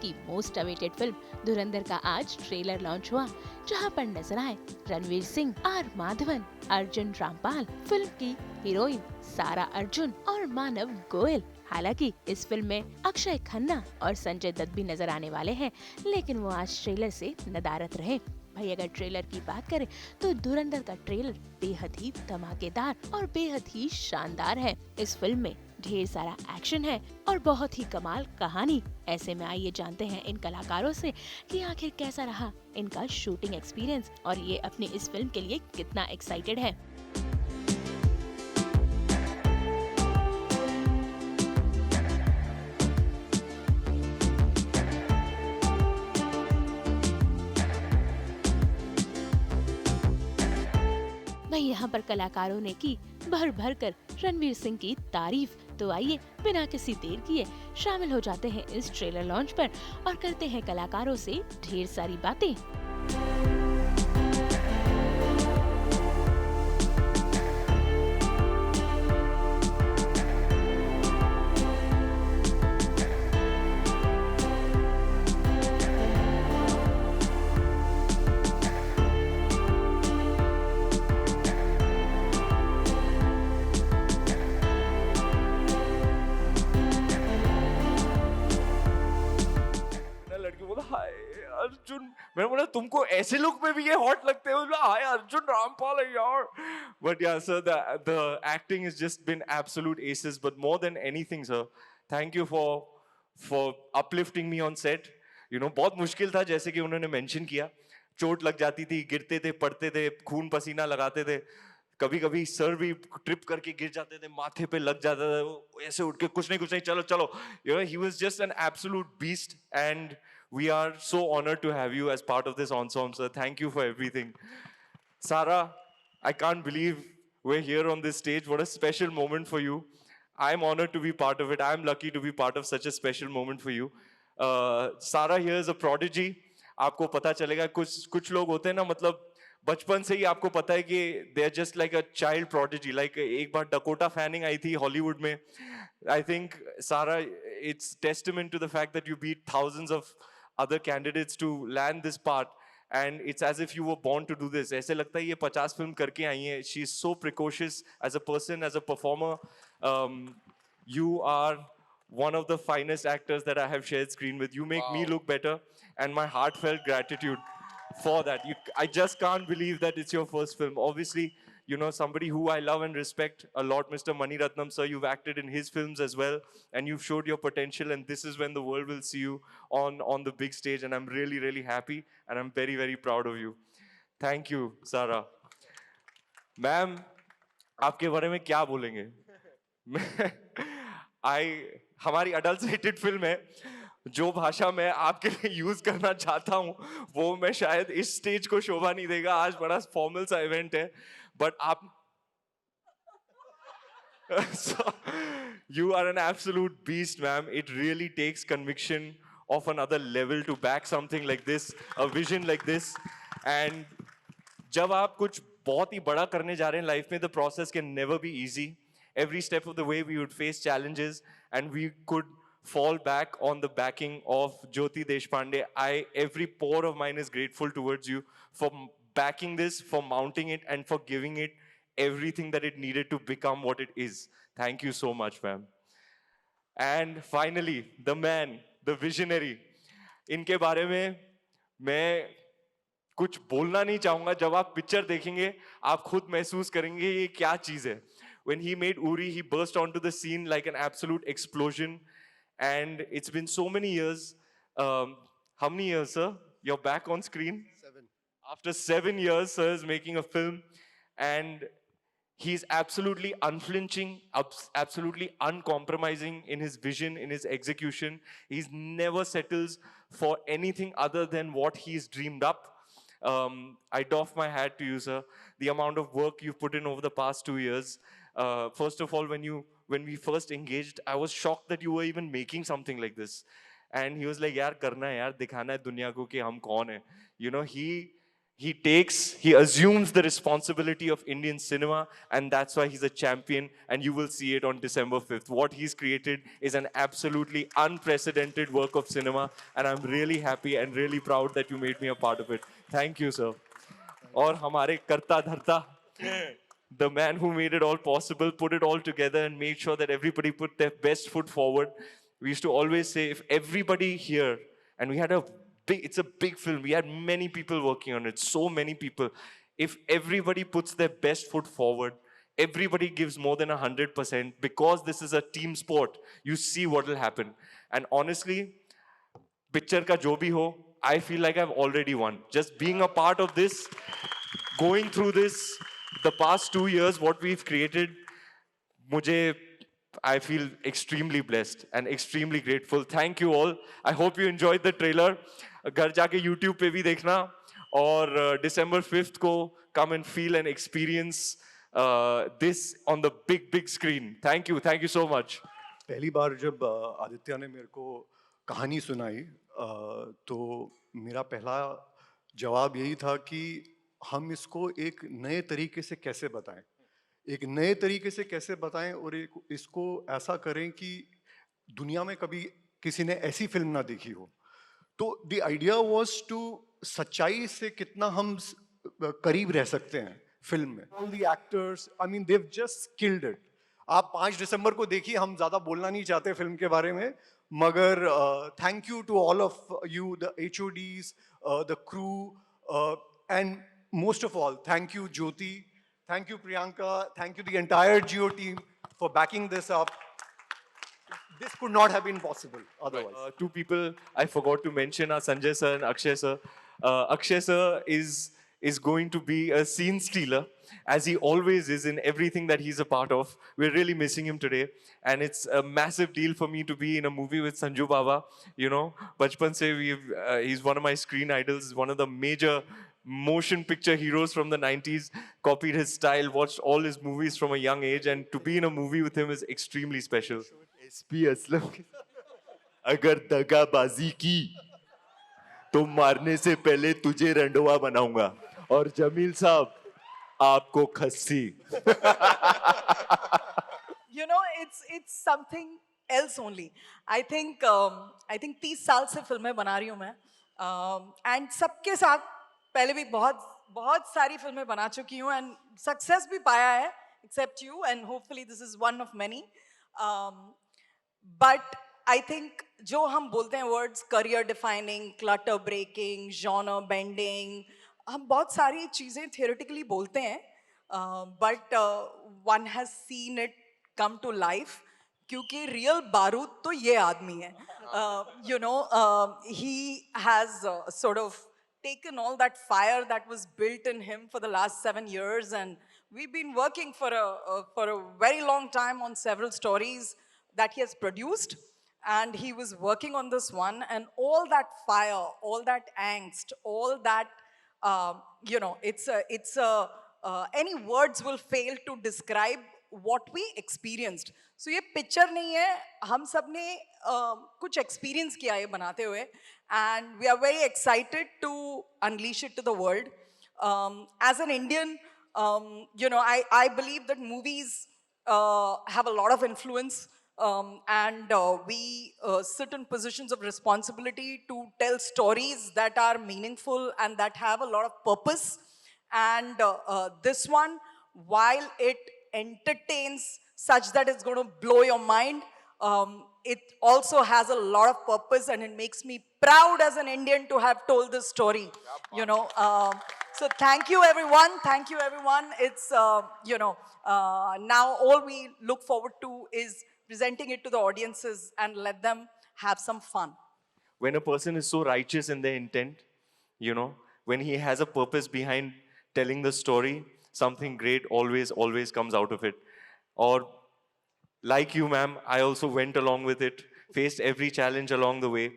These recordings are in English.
की most awaited film धुरंधर का आज ट्रेलर लॉन्च हुआ, जहां पर नजर आए रणवीर सिंह, आर माधवन, अर्जुन रामपाल, फिल्म की हीरोइन सारा अर्जुन और मानव गोयल। हालांकि इस फिल्म में अक्षय खन्ना और संजय दत्त भी नजर आने वाले हैं, लेकिन वो आज ट्रेलर से नदारद रहे। भाई अगर ट्रेलर की बात करें तो धुरंधर का ट्रेलर बेहद ही धमाकेदार और बेहद ही शानदार है। इस फिल्म में ढेर सारा एक्शन है और बहुत ही कमाल कहानी। ऐसे में आइए जानते हैं इन कलाकारों से कि आखिर कैसा रहा इनका शूटिंग एक्सपीरियंस और ये अपनी इस फिल्म के लिए कितना एक्साइटेड है। वहीं यहाँ पर कलाकारों ने की भर भर कर रणवीर सिंह की तारीफ। तो आइए बिना किसी देर किए शामिल हो जाते हैं इस ट्रेलर लॉन्च पर और करते हैं कलाकारों से ढेर सारी बातें। लड़की बोला हाय अर्जुन, मैंने बोला तुमको ऐसे लुक में भी ये हॉट लगते हो? हाय अर्जुन रामपाल यार. But yeah, sir, the acting has just been absolute aces. But more than anything, sir, thank you for uplifting me on set. You know, बहुत मुश्किल था, जैसे कि उन्होंने मेंशन किया, चोट लग जाती थी, गिरते थे, पड़ते थे, खून पसीना लगाते थे, कभी कभी सर भी ट्रिप करके गिर जाते थे, माथे पे लग जाता था, वो ऐसे उठ के कुछ नहीं चलो चलो. You know, he was just an absolute beast, and we are so honored to have you as part of this ensemble, sir. Thank you for everything. Sarah, I can't believe we're here on this stage. What a special moment for you. I'm honored to be part of it. I'm lucky to be part of such a special moment for you. Sarah here is a prodigy. आपको पता चलेगा, कुछ लोग होते हैं ना, मतलब बचपन से ही आपको पता है कि they are just like a child prodigy. Like एक बार डकोटा फैनिंग आई थी हॉलीवुड में. I think Sara, it's testament to the fact that you beat thousands of other candidates to land this part, and it's as if you were born to do this. ऐसे लगता है ये 50 film करके आई हैं. She is so precocious as a person, as a performer. um, you are one of the finest actors that I have shared screen with. You make me look better, and my heartfelt gratitude for that. I just can't believe that it's your first film. Obviously, you know, somebody who I love and respect a lot, Mr. Mani Ratnam, sir, you've acted in his films as well, and you've showed your potential, and this is when the world will see you on the big stage, and I'm really, really happy, and I'm very, very proud of you. Thank you, Sarah. Ma'am, आपके बारे में क्या बोलेंगे? हमारी adult rated film है. जो भाषा मैं आपके लिए यूज करना चाहता हूं वो मैं शायद इस स्टेज को शोभा नहीं देगा. आज बड़ा फॉर्मल सा इवेंट है, बट आप so, you are an absolute beast, ma'am. It really takes conviction of another level to back something like this, a vision like this. And जब आप कुछ बहुत ही बड़ा करने जा रहे हैं लाइफ में, the process can never be easy. Every step of the way we would face challenges, and we could fall back on the backing of Jyoti Deshpande. Every pore of mine is grateful towards you for backing this, for mounting it, and for giving it everything that it needed to become what it is. Thank you so much, ma'am. And finally, the man, the visionary. इनके बारे में मैं कुछ बोलना नहीं चाहूंगा. जब आप पिक्चर देखेंगे आप खुद महसूस करेंगे ये क्या चीज है. When he made Uri, he burst onto the scene like an absolute explosion. And it's been so many years. How many years, sir? You're back on screen? 7. After 7 years, sir is making a film. And he's absolutely unflinching, absolutely uncompromising in his vision, in his execution. He's never settles for anything other than what he's dreamed up. I doff my hat to you, sir. The amount of work you've put in over the past 2 years. First of all, when we first engaged, I was shocked that you were even making something like this. And he was like, "यार करना है यार, दिखाना है दुनिया को कि हम कौन है." You know, he assumes the responsibility of Indian cinema, and that's why he's a champion, and you will see it on December 5th. What he's created is an absolutely unprecedented work of cinema, and I'm really happy and really proud that you made me a part of it. Thank you, sir. और हमारे करता धरता, the man who made it all possible, put it all together and made sure that everybody put their best foot forward. We used to always say, if everybody here, and we had it's a big film, we had many people working on it, so many people. If everybody puts their best foot forward, everybody gives more than 100%, because this is a team sport, you see what will happen. And honestly, picture ka jo bhi ho, I feel like I've already won. Just being a part of this, going through this, the past 2 years, what we've created, I feel extremely blessed and extremely grateful. Thank you all. I hope you enjoyed the trailer. घर जाके YouTube पे भी देखना, और December 5th को come and feel and experience this on the big screen. Thank you so much. पहली बार जब आदित्य ने मेरे को कहानी सुनाई, तो मेरा पहला जवाब यही था कि हम इसको एक नए तरीके से कैसे बताएं, एक नए तरीके से कैसे बताएं, और इसको ऐसा करें कि दुनिया में कभी किसी ने ऐसी फिल्म ना देखी हो. तो द आइडिया वाज टू सच्चाई से कितना हम करीब रह सकते हैं फिल्म में. All the actors, I mean, Dev just killed it. आप 5 दिसंबर को देखिए, हम ज़्यादा बोलना नहीं चाहते फिल्म के बारे में, मगर thank you to all of you, the HODs, the crew, and most of all, thank you Jyoti, thank you Priyanka, thank you the entire Jio team for backing this up. This could not have been possible otherwise. 2 people I forgot to mention are Sanjay sir and Akshay sir. Akshay sir is going to be a scene stealer, as he always is in everything that he's a part of. We're really missing him today, and it's a massive deal for me to be in a movie with Sanju Baba. You know, bachpan se he's one of my screen idols, one of the major motion picture heroes from the 90s, copied his style, watched all his movies from a young age, and to be in a movie with him is extremely special. SP Aslam, अगर दगाबाजी की तो मारने से पहले तुझे रंडवा बनाऊंगा, और जमील साहब आपको खस्सी. You know, it's something else only. I think 30 साल से फिल्में बना रही हूँ मैं, and सबके साथ पहले भी बहुत सारी फिल्में बना चुकी हूँ, एंड सक्सेस भी पाया है, except you, and hopefully this is one of many. But I think जो हम बोलते हैं words, career defining, clutter breaking, genre bending, हम बहुत सारी चीज़ें थियोरेटिकली बोलते हैं, but one has seen it come to life, क्योंकि रियल बारूद तो ये आदमी है. You know, he has sort of taken all that fire that was built in him for the last 7 years, and we've been working for a very long time on several stories that he has produced, and he was working on this one, and all that fire, all that angst, all that, you know, any words will fail to describe what we experienced. So ये picture नहीं है, हम सब ने कुछ experience किया है बनाते हुए, and we are very excited to unleash it to the world. As an Indian, you know, I believe that movies have a lot of influence, and we sit in positions of responsibility to tell stories that are meaningful and that have a lot of purpose. And this one, while it entertains such that it's going to blow your mind, it also has a lot of purpose, and it makes me proud as an Indian to have told this story, you know. So thank you everyone, it's you know, now all we look forward to is presenting it to the audiences and let them have some fun. When a person is so righteous in their intent, you know, when he has a purpose behind telling the story, something great always comes out of it. Or like you, ma'am, I also went along with it, faced every challenge along the way,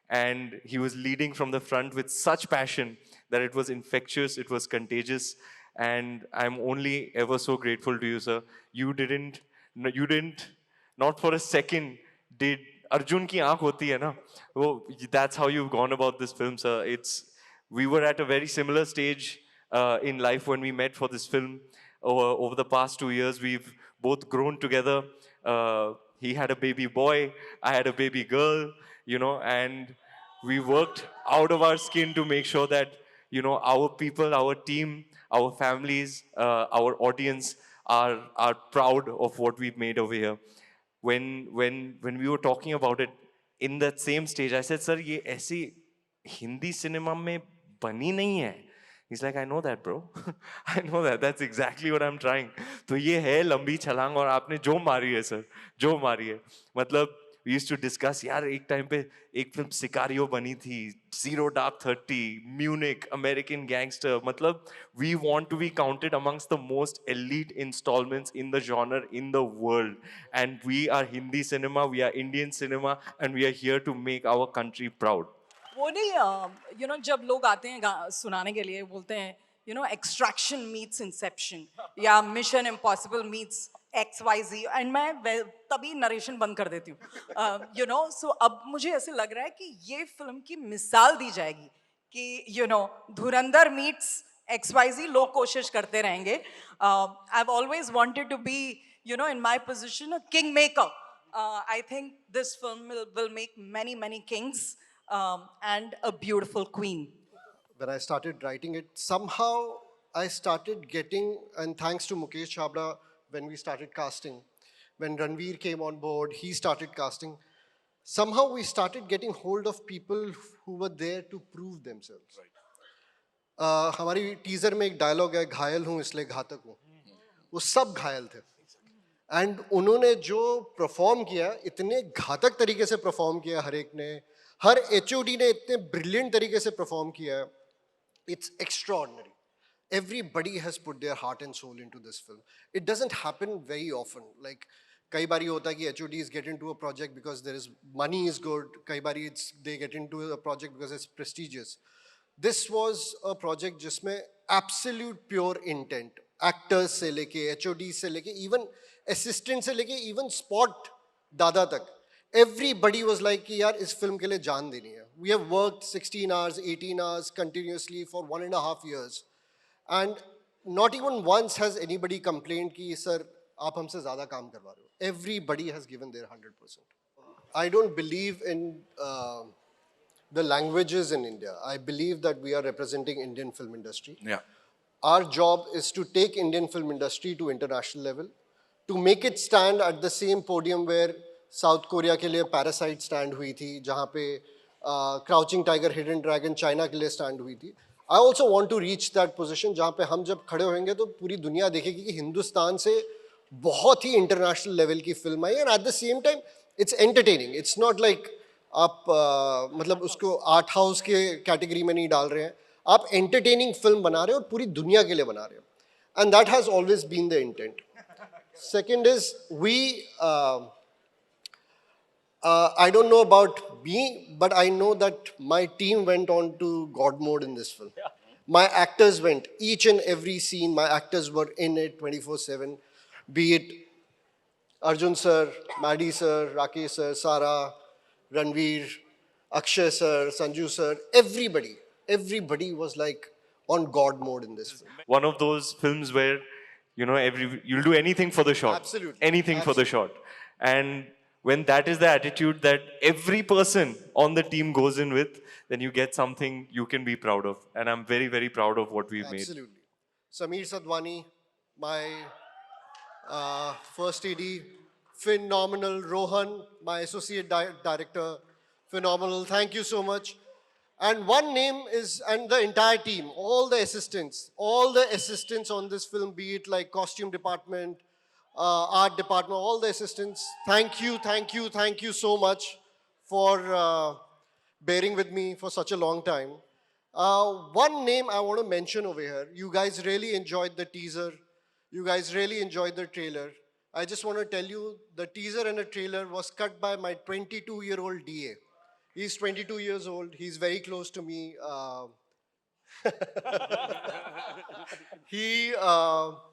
and he was leading from the front with such passion that it was infectious, it was contagious, and I'm only ever so grateful to you, sir. You didn't, not for a second did Arjun ki aankh hoti hai na, that's how you've gone about this film, sir. It's we were at a very similar stage in life when we met for this film. Over the past 2 years, we've both grown together. He had a baby boy, I had a baby girl, and we worked out of our skin to make sure that, our people, our team, our families, our audience are proud of what we've made over here. When we were talking about it in that same stage, I said, "Sir, ये ऐसी Hindi cinema में बनी नहीं है." He's like, "I know that, bro. I know that. That's exactly what I'm trying." तो ये है लंबी छलांग और आपने जो मारी है सर, जो मारी है. मतलब we used to discuss, यार एक टाइम पे एक फिल्म सिकारियो बनी थी, Zero Dark 30, Munich, American Gangster. मतलब we want to be counted amongst the most elite installments in the genre in the world. And we are Hindi cinema, we are Indian cinema, and we are here to make our country proud. वो नहीं जब लोग आते हैं सुनाने के लिए बोलते हैं एक्सट्रैक्शन मीट्स इंसेप्शन या mission impossible meets XYZ and मैं तभी नरेशन बंद कर देती हूँ सो अब मुझे ऐसे लग रहा है कि ये फिल्म की मिसाल दी जाएगी कि धुरंधर मीट्स XYZ लोग कोशिश करते रहेंगे I have always wanted to be in my position a king maker. I think this film will make many kings and a beautiful queen. When I started writing it, somehow I started getting, and thanks to Mukesh Chabra, when we started casting, when Ranveer came on board, he started casting. Somehow we started getting hold of people who were there to prove themselves. हमारी teaser में एक dialogue है, घायल हूँ इसलिए घातक हूँ. वो सब घायल थे. एंड उन्होंने जो परफॉर्म किया, इतने घातक तरीके से परफॉर्म किया हर एक ने, हर HOD ने इतने ब्रिलियंट तरीके से परफॉर्म किया है. It's extraordinary. Everybody has put their heart and soul into this film. It doesn't happen very often. Like कई बारी होता है कि HODs get into a project because there is money is good. कई बारी they get into a project because it's prestigious. This was a project जिसमें absolute pure intent. Actors से लेके HODs से लेके even assistant से लेके even spot दादा तक. Everybody was like कि यार इस फिल्म के लिए जान देनी है. We have worked 16 hours, 18 hours continuously for 1.5 years. And not even once has anybody complained कि सर आप हमसे ज़्यादा काम करवा रहे हो. Everybody has given their 100%. I don't believe in the languages in India. I believe that we are representing Indian film industry. Yeah. Our job is to take Indian film industry to international level, to make it stand at the same podium where South Korea के लिए Parasite stand हुई थी, जहाँ पे Crouching Tiger, Hidden Dragon China के लिए stand हुई थी. I also want to reach that position जहाँ पे हम जब खड़े होंगे तो पूरी दुनिया देखेगी कि हिंदुस्तान से बहुत ही इंटरनेशनल लेवल की film I. And at the same time it's entertaining. It's not like आप मतलब उसको आर्ट हाउस के कैटेगरी में नहीं डाल रहे हैं. आप एंटरटेनिंग फिल्म बना रहे हो और पूरी दुनिया के लिए बना रहे हो. And that has always been the intent. Second is we I don't know about me, but I know that my team went on to God mode in this film. Yeah. My actors went, each and every scene, my actors were in it 24/7. Be it Arjun sir, Maddie sir, Rakesh sir, Sara, Ranveer, Akshay sir, Sanju sir, everybody was like on God mode in this film. One of those films where, you'll do anything for the shot. Absolutely. Anything for the shot. And when that is the attitude that every person on the team goes in with, then you get something you can be proud of. And I'm very, very proud of what we've made. Absolutely. Sameer Sadhwani, my first AD, phenomenal. Rohan, my associate director, phenomenal. Thank you so much. And one name is, and the entire team, all the assistants on this film, be it like costume department, art department, all the assistants, thank you so much for bearing with me for such a long time. One name I want to mention over here. You guys really enjoyed the teaser. You guys really enjoyed the trailer. I just want to tell you, the teaser and the trailer was cut by my 22-year-old DA. He's 22 years old. He's very close to me. He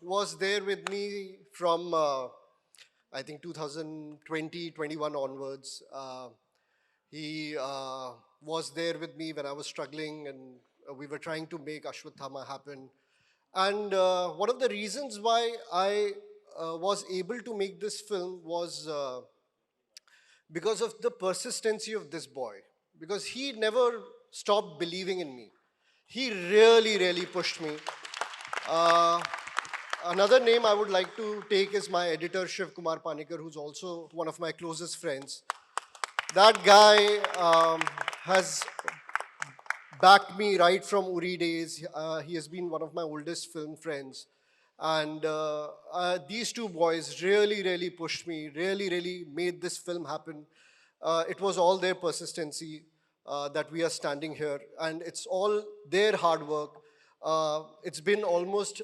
was there with me from, I think, 2020-21 onwards. He was there with me when I was struggling and We were trying to make Ashwatthama happen. And one of the reasons why I was able to make this film was because of the persistency of this boy. Because he never stopped believing in me. He really, really pushed me. Another name I would like to take is my editor, Shiv Kumar Panikar, who's also one of my closest friends. That guy has backed me right from Uri days. He has been one of my oldest film friends. And these two boys really, really pushed me, really, really made this film happen. It was all their persistency that we are standing here. And it's all their hard work. It's been almost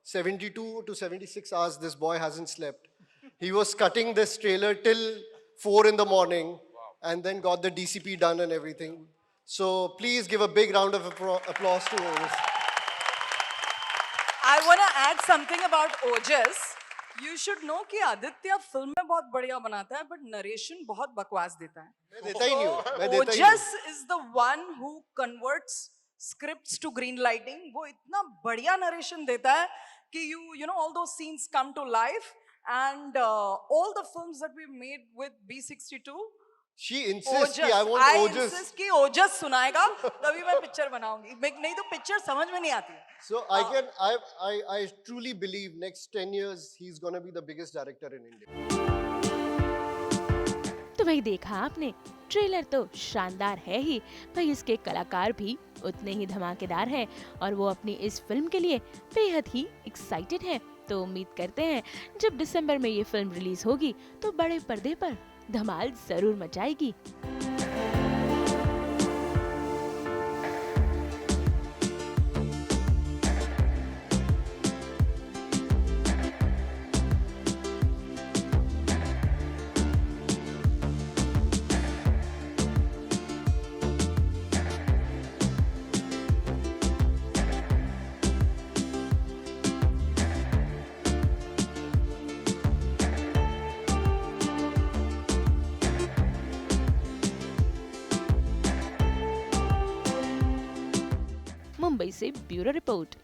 72 to 76 hours this boy hasn't slept. He was cutting this trailer till 4 in the morning and then got the DCP done and everything. So please give a big round of applause to Ojas. I want to add something about Ojas. You should know कि Aditya film में बहुत बढ़िया बनाता है, but narration बहुत बकवास देता है. मैं देता ही नहीं हूँ, मैं देता ही नहीं Ojas is the one who converts scripts to green lighting. वो इतना बढ़िया narration देता है कि you know all those scenes come to life. And all the films that we made with B62, She insists कि I want I Ojas. insist कि Ojas सुनाएगा, तभी मैं पिक्चर बनाऊंगी. नहीं तो पिक्चर समझ में नहीं आती है. So I truly believe next 10 years he's gonna be the biggest director in India. तो भाई देखा आपने, ट्रेलर तो शानदार है ही, भाई इसके कलाकार भी उतने ही धमाकेदार हैं और वो अपनी इस फिल्म के लिए बेहद ही एक्साइटेड हैं। तो उम्मीद करते हैं जब दिसंबर में ये फिल्म रिलीज होगी तो बड़े पर्दे पर धमाल जरूर मचाएगी। मुंबई से ब्यूरो रिपोर्ट।